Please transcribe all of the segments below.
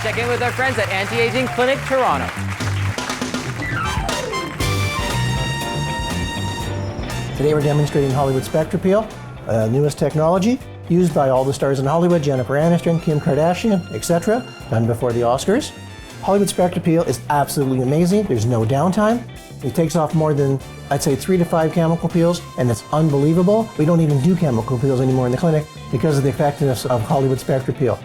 check in with our friends at Anti-Aging Clinic Toronto. Today we're demonstrating Hollywood Spectra Peel, newest technology used by all the stars in Hollywood, Jennifer Aniston, Kim Kardashian, etc., done before the Oscars. Hollywood Spectra Peel is absolutely amazing. There's no downtime. It takes off more than, I'd say, 3 to 5 chemical peels, and it's unbelievable. We don't even do chemical peels anymore in the clinic because of the effectiveness of Hollywood Spectra Peel.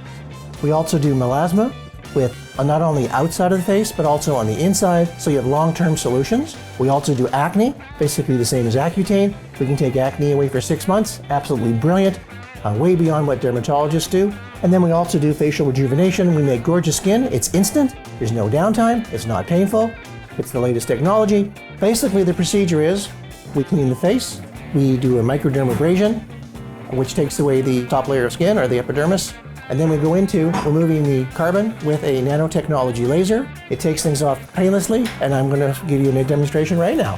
We also do melasma with not only outside of the face, but also on the inside, so you have long-term solutions. We also do acne, basically the same as Accutane. We can take acne away for 6 months, absolutely brilliant, way beyond what dermatologists do. And then we also do facial rejuvenation. We make gorgeous skin, it's instant, there's no downtime, it's not painful, it's the latest technology. Basically the procedure is, we clean the face, we do a microdermabrasion, which takes away the top layer of skin, or the epidermis, and then we go into removing the carbon with a nanotechnology laser. It takes things off painlessly, and I'm going to give you a demonstration right now.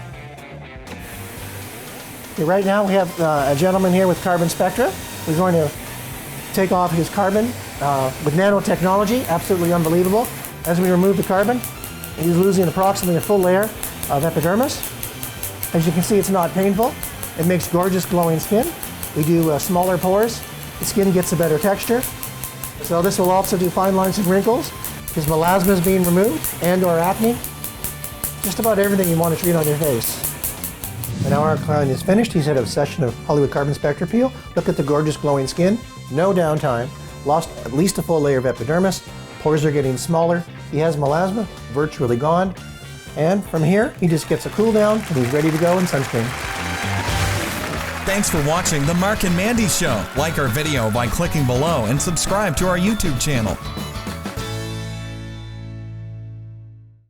Okay, right now we have a gentleman here with carbon spectra. We're going to take off his carbon with nanotechnology, absolutely unbelievable. As we remove the carbon, he's losing approximately a full layer of epidermis. As you can see, it's not painful. It makes gorgeous glowing skin. We do smaller pores. The skin gets a better texture. So this will also do fine lines and wrinkles. His melasma is being removed, and/or acne. Just about everything you want to treat on your face. And now our client is finished. He's had a session of Hollywood Carbon Spectra Peel. Look at the gorgeous glowing skin. No downtime. Lost at least a full layer of epidermis. Pores are getting smaller. He has melasma, virtually gone. And from here, he just gets a cool down and he's ready to go in sunscreen. Thanks for watching The Marc and Mandy Show. Like our video by clicking below and subscribe to our YouTube channel.